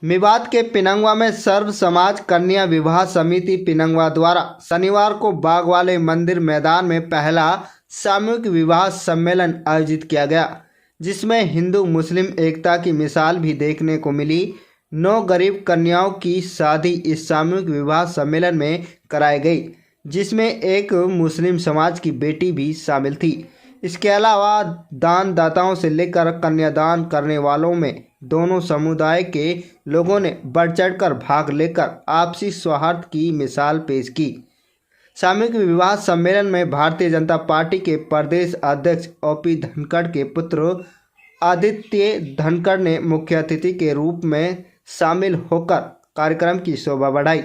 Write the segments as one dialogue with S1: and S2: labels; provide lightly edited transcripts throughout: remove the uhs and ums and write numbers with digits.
S1: मेवात के पिनंगवा में सर्व समाज कन्या विवाह समिति पिनंगवा द्वारा शनिवार को बाग वाले मंदिर मैदान में पहला सामूहिक विवाह सम्मेलन आयोजित किया गया, जिसमें हिंदू मुस्लिम एकता की मिसाल भी देखने को मिली। 9 गरीब कन्याओं की शादी इस सामूहिक विवाह सम्मेलन में कराई गई, जिसमें एक मुस्लिम समाज की बेटी भी शामिल थी। इसके अलावा दान दाताओं से लेकर कन्यादान करने वालों में दोनों समुदाय के लोगों ने बढ़ चढ़कर भाग लेकर आपसी सौहार्द की मिसाल पेश की। सामूहिक विवाह सम्मेलन में भारतीय जनता पार्टी के प्रदेश अध्यक्ष ओपी धनखड़ के पुत्र आदित्य धनखड़ ने मुख्य अतिथि के रूप में शामिल होकर कार्यक्रम की शोभा बढ़ाई।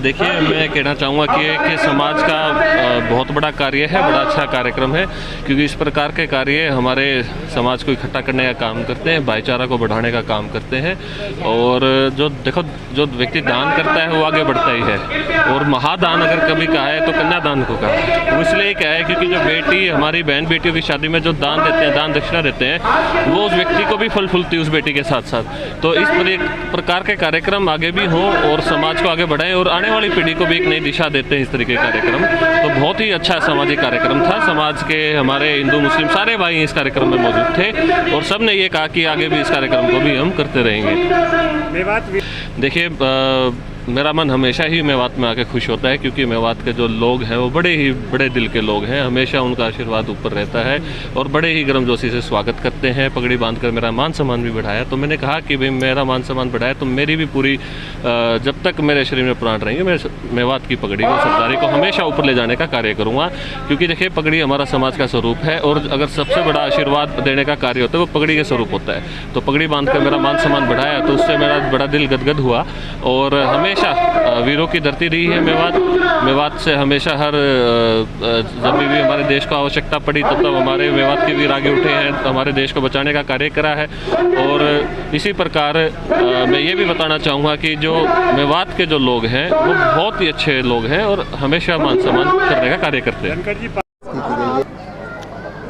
S2: देखिए, मैं कहना चाहूँगा कि समाज का बहुत बड़ा कार्य है, बड़ा अच्छा कार्यक्रम है, क्योंकि इस प्रकार के कार्य हमारे समाज को इकट्ठा करने का काम करते हैं, भाईचारा को बढ़ाने का काम करते हैं। और जो व्यक्ति दान करता है वो आगे बढ़ता ही है। और महादान अगर कभी कहा है तो कन्यादान को कहा है। वो इसलिए क्या है क्योंकि जो बेटी हमारी बहन बेटियों की शादी में जो दान देते हैं, दान दक्षिणा देते हैं, वो उस व्यक्ति को भी फल फूलती है उस बेटी के साथ साथ। तो इस प्रकार के कार्यक्रम आगे भी हों और समाज को आगे बढ़ाएं और आने वाली पीढ़ी को भी एक नई दिशा देते हैं इस तरीके के कार्यक्रम। तो बहुत ही अच्छा सामाजिक कार्यक्रम था। समाज के हमारे हिंदू मुस्लिम सारे भाई इस कार्यक्रम में मौजूद थे और सब ने ये कहा कि आगे भी इस कार्यक्रम को भी हम करते रहेंगे। देखिए, मेरा मन हमेशा ही मेवात में आके खुश होता है, क्योंकि मेवात के जो लोग हैं वो बड़े दिल के लोग हैं। हमेशा उनका आशीर्वाद ऊपर रहता है और बड़े ही गर्मजोशी से स्वागत करते हैं। पगड़ी बांधकर मेरा मान सम्मान भी बढ़ाया। तो मैंने कहा कि भाई मेरा मान सम्मान बढ़ाया तो मेरी भी पूरी जब तक मेरे शरीर में प्राण रहेंगे मैं मेवात की पगड़ी को, सरदारी को हमेशा ऊपर ले जाने का कार्य करूँगा। क्योंकि देखिए, पगड़ी हमारा समाज का स्वरूप है और अगर सबसे बड़ा आशीर्वाद देने का कार्य होता है वो पगड़ी के स्वरूप होता है। तो पगड़ी बांध कर मेरा मान सम्मान बढ़ाया तो उससे मेरा बड़ा दिल गदगद हुआ। और हमेशा वीरों की धरती रही है मेवात से हमेशा जब भी हमारे देश को आवश्यकता पड़ी तब हमारे मेवात के वीर आगे उठे हैं, हमारे देश को बचाने का कार्य करा है। और इसी प्रकार मैं ये भी बताना चाहूँगा कि जो मेवात के जो लोग हैं वो बहुत ही अच्छे लोग हैं और हमेशा मान सम्मान करने का कार्य करते हैं।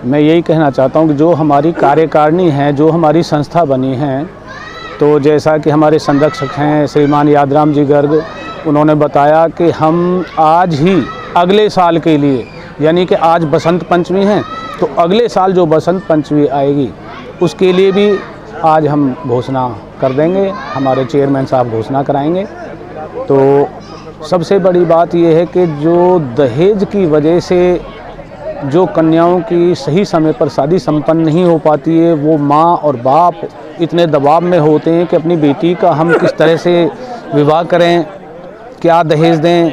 S3: मैं यही कहना चाहता हूँ कि जो हमारी कार्यकारिणी है, जो हमारी संस्था बनी है, तो जैसा कि हमारे संरक्षक हैं श्रीमान यादराम जी गर्ग, उन्होंने बताया कि हम आज ही अगले साल के लिए, यानी कि आज बसंत पंचमी है, तो अगले साल जो बसंत पंचमी आएगी उसके लिए भी आज हम घोषणा कर देंगे। हमारे चेयरमैन साहब घोषणा कराएंगे। तो सबसे बड़ी बात यह है कि जो दहेज की वजह से जो कन्याओं की सही समय पर शादी संपन्न नहीं हो पाती है, वो माँ और बाप इतने दबाव में होते हैं कि अपनी बेटी का हम किस तरह से विवाह करें, क्या दहेज दें,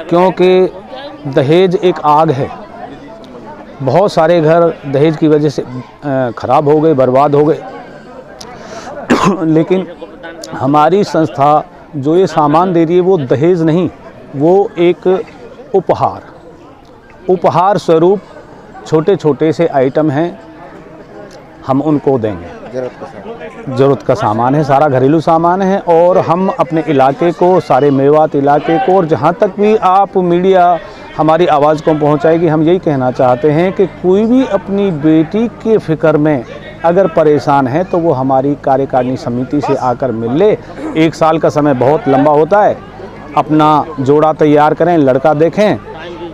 S3: क्योंकि दहेज एक आग है। बहुत सारे घर दहेज की वजह से ख़राब हो गए, बर्बाद हो गए। लेकिन हमारी संस्था जो ये सामान दे रही है वो दहेज नहीं, वो एक उपहार स्वरूप छोटे छोटे से आइटम हैं, हम उनको देंगे। ज़रूरत का सामान है, सारा घरेलू सामान है। और हम अपने इलाके को, सारे मेवात इलाके को, और जहाँ तक भी आप मीडिया हमारी आवाज़ को पहुँचाएगी, हम यही कहना चाहते हैं कि कोई भी अपनी बेटी के फ़िक्र में अगर परेशान है तो वो हमारी कार्यकारिणी समिति से आकर मिल ले। 1 साल का समय बहुत लंबा होता है। अपना जोड़ा तैयार करें, लड़का देखें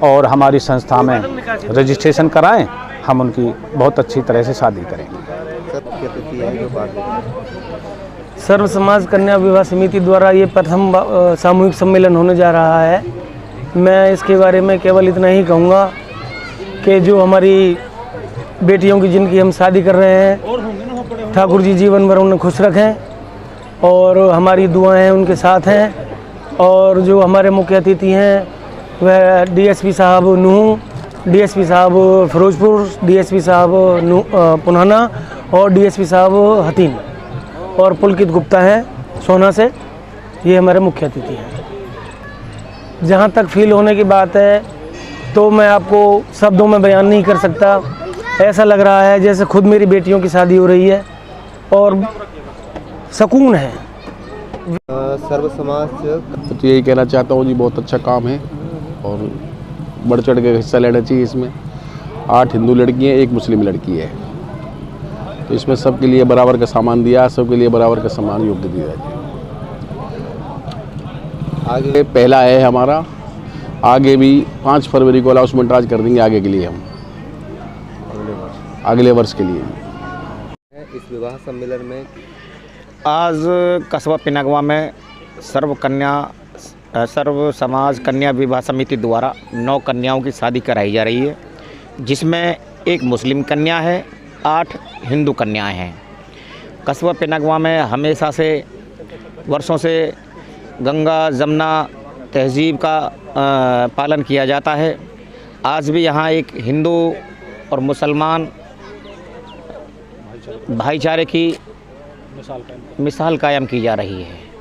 S3: और हमारी संस्था में रजिस्ट्रेशन कराएं। हम उनकी बहुत अच्छी तरह से शादी करेंगे।
S4: सर्व समाज कन्या विवाह समिति द्वारा ये प्रथम सामूहिक सम्मेलन होने जा रहा है। मैं इसके बारे में केवल इतना ही कहूँगा कि जो हमारी बेटियों की जिनकी हम शादी कर रहे हैं, ठाकुर जी जीवन भर उन्हें खुश रखें और हमारी दुआएं उनके साथ हैं। और जो हमारे मुख्य अतिथि हैं वह डीएसपी साहब नूह, डीएसपी साहब फिरोजपुर, डीएसपी साहब पुनाना और डीएसपी साहब हतीम और पुलकित गुप्ता हैं सोना से। ये हमारे मुख्य अतिथि हैं। जहाँ तक फील होने की बात है तो मैं आपको शब्दों में बयान नहीं कर सकता। ऐसा लग रहा है जैसे खुद मेरी बेटियों की शादी हो रही है और सुकून है।
S5: सर्व समाज तो यही कहना चाहता हूँ जी, बहुत अच्छा काम है और बढ़ चढ़ के हिस्सा लेना चाहिए। इसमें 8 हिंदू लड़की हैं, 1 मुस्लिम लड़की है, तो इसमें सबके लिए बराबर का सामान दिया, सबके लिए बराबर का सामान योग्य दिया जाए। आगे पहला है हमारा, आगे भी 5 फरवरी को अनाउंसमेंट आज कर देंगे आगे के लिए, हम अगले वर्ष के लिए।
S1: इस विवाह सम्मेलन में
S6: आज कस्बा पिनगवा में सर्व समाज कन्या विवाह समिति द्वारा 9 कन्याओं की शादी कराई जा रही है, जिसमें 1 मुस्लिम कन्या है, 8 हिंदू कन्याएं हैं। कस्बा पिनगवा में हमेशा से वर्षों से गंगा जमुना तहजीब का पालन किया जाता है। आज भी यहाँ एक हिंदू और मुसलमान भाईचारे की मिसाल कायम की जा रही है।